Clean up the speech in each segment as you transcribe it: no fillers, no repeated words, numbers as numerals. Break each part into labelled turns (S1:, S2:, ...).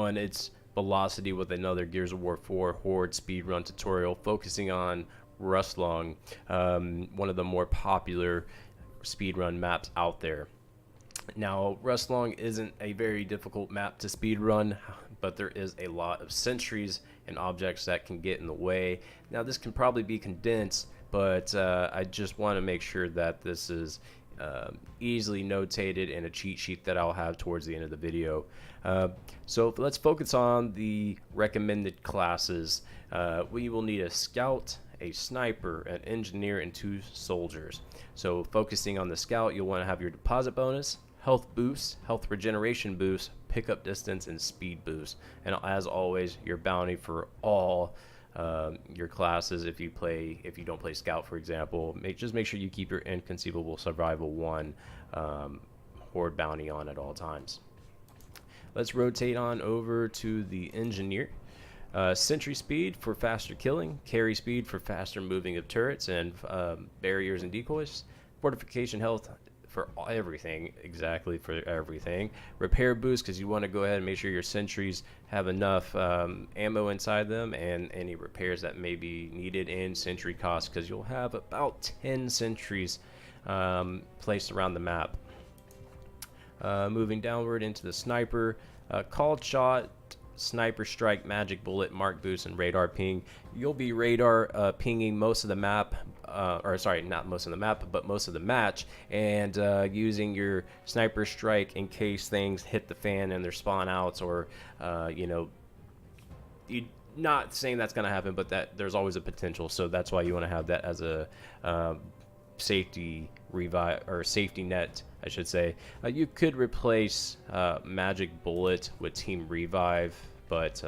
S1: everyone, it's Velocity with another Gears of War 4 Horde speedrun tutorial focusing on Rustlung, one of the more popular speedrun maps out there. Now, Rustlung isn't a very difficult map to speedrun, but there is a lot of sentries and objects that can get in the way. Now, this can probably be condensed, but I just want to make sure that this is easily notated in a cheat sheet that I'll have towards the end of the video. So let's focus on the recommended classes. We will need a scout, a sniper, an engineer, and 2 soldiers. So focusing on the scout, you'll want to have your deposit bonus, health boost, health regeneration boost, pickup distance, and speed boost. And as always, your bounty for all your classes. If you don't play scout, for example, just make sure you keep your Inconceivable Survival 1 Horde bounty on at all times. Let's rotate on over to the engineer. Sentry speed for faster killing, carry speed for faster moving of turrets and barriers and decoys, fortification health for everything, exactly for everything. Repair boost, because you want to go ahead and make sure your sentries have enough ammo inside them, and any repairs that may be needed in sentry cost, because you'll have about 10 sentries placed around the map. Moving downward into the sniper, called shot, sniper strike, magic bullet, mark boost, and radar ping. You'll be radar pinging most of the map, or sorry, not most of the map, but most of the match, and using your sniper strike in case things hit the fan and their spawn outs, or not saying that's going to happen, but that there's always a potential. So that's why you want to have that as a safety revive, or safety net, I should say. You could replace magic bullet with team revive, but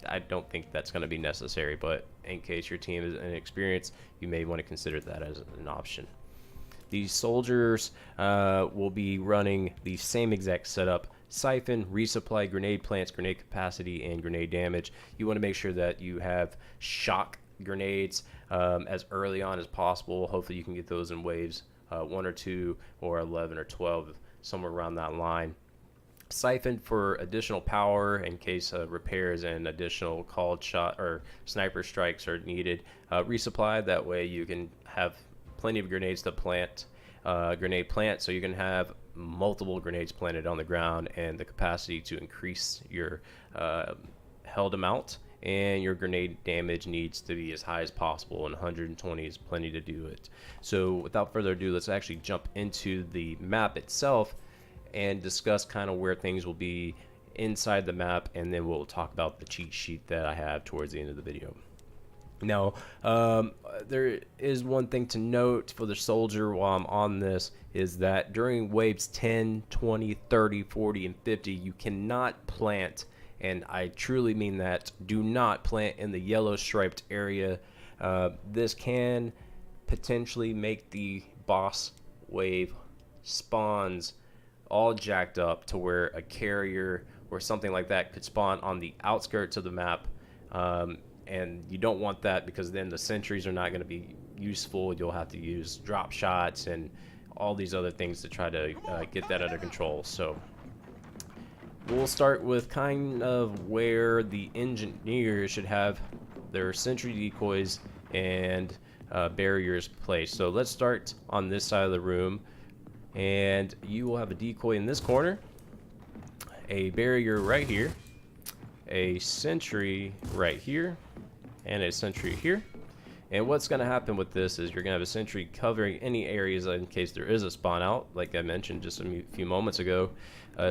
S1: I don't think that's going to be necessary. But in case your team is inexperienced, you may want to consider that as an option. These soldiers will be running the same exact setup: siphon, resupply, grenade plants, grenade capacity, and grenade damage. You want to make sure that you have shock grenades as early on as possible. Hopefully you can get those in waves, 1 or 2 or 11 or 12, somewhere around that line. Siphon for additional power in case repairs and additional called shot or sniper strikes are needed. Resupply, that way you can have plenty of grenades to plant, grenade plant, so you can have multiple grenades planted on the ground, and the capacity to increase your held amount. And your grenade damage needs to be as high as possible, and 120 is plenty to do it. So without further ado, let's actually jump into the map itself and discuss kind of where things will be inside the map, and then we'll talk about the cheat sheet that I have towards the end of the video. Now, there is one thing to note for the soldier while I'm on this, is that during waves 10, 20, 30, 40, and 50, you cannot plant. And I truly mean that. Do not plant in the yellow striped area. This can potentially make the boss wave spawns all jacked up to where a carrier or something like that could spawn on the outskirts of the map. And you don't want that, because then the sentries are not going to be useful. You'll have to use drop shots and all these other things to try to get that under control. So we'll start with kind of where the engineers should have their sentry decoys and barriers placed. So let's start on this side of the room, and you will have a decoy in this corner, a barrier right here, a sentry right here, and a sentry here. And what's going to happen with this is you're going to have a sentry covering any areas in case there is a spawn out, like I mentioned just a few moments ago.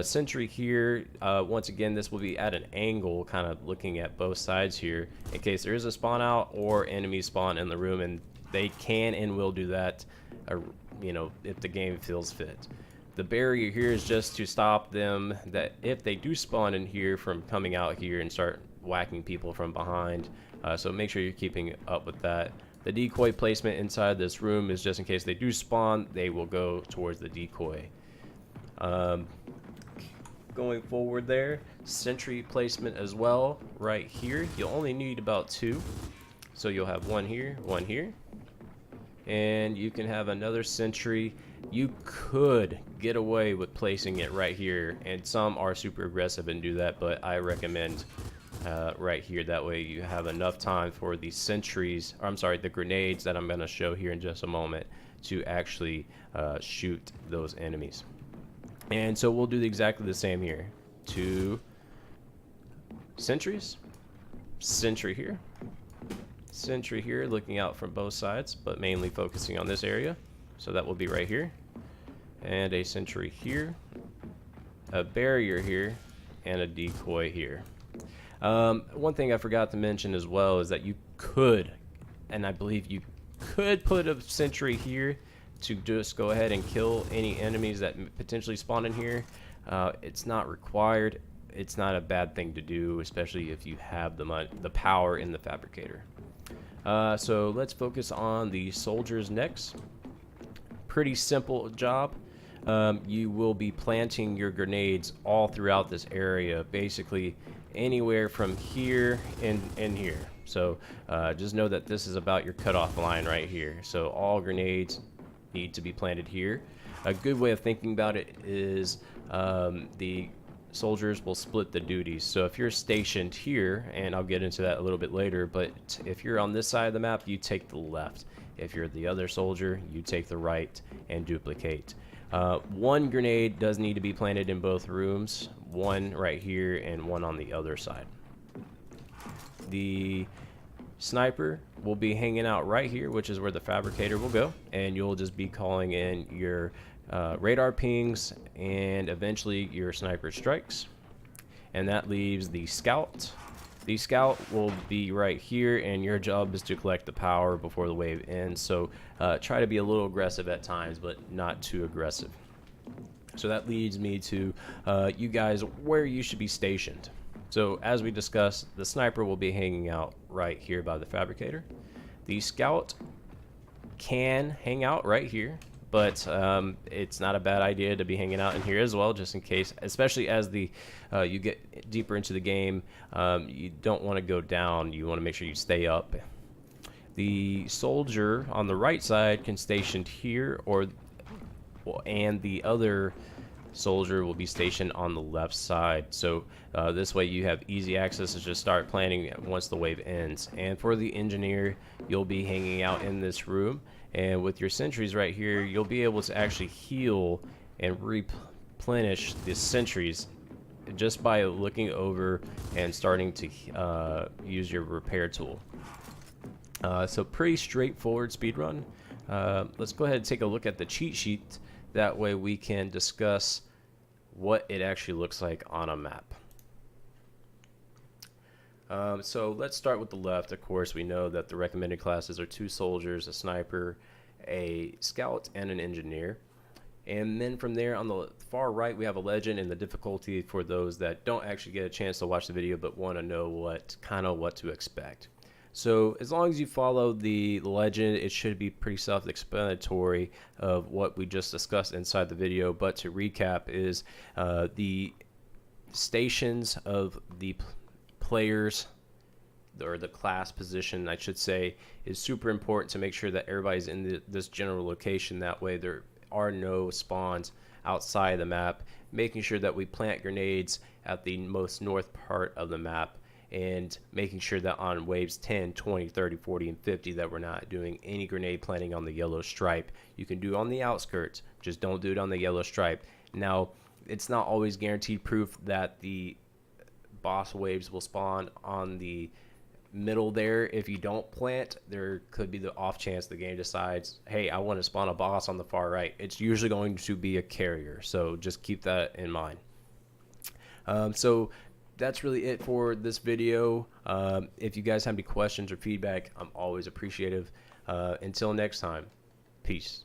S1: Sentry here, once again, this will be at an angle, kind of looking at both sides here, in case there is a spawn out or enemy spawn in the room, and they can and will do that, if the game feels fit. The barrier here is just to stop them, that if they do spawn in here, from coming out here and start whacking people from behind. So make sure you're keeping up with that. The decoy placement inside this room is just in case they do spawn, they will go towards the decoy. Going forward there, sentry placement as well right here. You'll only need about 2. So you'll have one here, and you can have another sentry. You could get away with placing it right here, and some are super aggressive and do that, but I recommend right here. That way you have enough time for the sentries, or I'm sorry, the grenades that I'm going to show here in just a moment to actually shoot those enemies. And so we'll do exactly the same here. 2 sentries, sentry here, sentry here, looking out from both sides, but mainly focusing on this area. So that will be right here, and a sentry here, a barrier here, and a decoy here. One thing I forgot to mention as well is that you could, and I believe you could, put a sentry here to just go ahead and kill any enemies that potentially spawn in here. It's not required. It's not a bad thing to do, especially if you have the power in the fabricator. So let's focus on the soldiers next. Pretty simple job. You will be planting your grenades all throughout this area, basically anywhere from here and here. So just know that this is about your cutoff line right here. So all grenades need to be planted here. A good way of thinking about it is the soldiers will split the duties. So if you're stationed here, and I'll get into that a little bit later, but if you're on this side of the map, you take the left. If you're the other soldier, you take the right and duplicate. 1 grenade does need to be planted in both rooms, 1 right here and 1 on the other side. The sniper will be hanging out right here, which is where the fabricator will go, and you'll just be calling in your radar pings and eventually your sniper strikes. And that leaves the scout. The scout will be right here, and your job is to collect the power before the wave ends. So try to be a little aggressive at times, but not too aggressive. So that leads me to you guys where you should be stationed. So as we discussed, the sniper will be hanging out right here by the fabricator. The scout can hang out right here, but it's not a bad idea to be hanging out in here as well, just in case, especially as you get deeper into the game. You don't want to go down. You want to make sure you stay up. The soldier on the right side can station here, and the other soldier will be stationed on the left side. So this way you have easy access to just start planning once the wave ends. And for the engineer, you'll be hanging out in this room, and with your sentries right here, you'll be able to actually heal and replenish the sentries just by looking over and starting to use your repair tool. So pretty straightforward speedrun. Let's go ahead and take a look at the cheat sheet. That way we can discuss what it actually looks like on a map. So let's start with the left. Of course, we know that the recommended classes are 2 soldiers, a sniper, a scout, and an engineer. And then from there on the far right, we have a legend and the difficulty for those that don't actually get a chance to watch the video but want to know what to expect. So as long as you follow the legend, it should be pretty self-explanatory of what we just discussed inside the video. But to recap is the stations of the players, or the class position I should say, is super important to make sure that everybody's in this general location. That way there are no spawns outside the map, making sure that we plant grenades at the most north part of the map, and making sure that on waves 10, 20, 30, 40, and 50 that we're not doing any grenade planting on the yellow stripe. You can do it on the outskirts, just don't do it on the yellow stripe. Now, it's not always guaranteed proof that the boss waves will spawn on the middle there. If you don't plant, there could be the off chance the game decides, hey, I want to spawn a boss on the far right. It's usually going to be a carrier, so just keep that in mind. So that's really it for this video. If you guys have any questions or feedback, I'm always appreciative. Until next time, peace.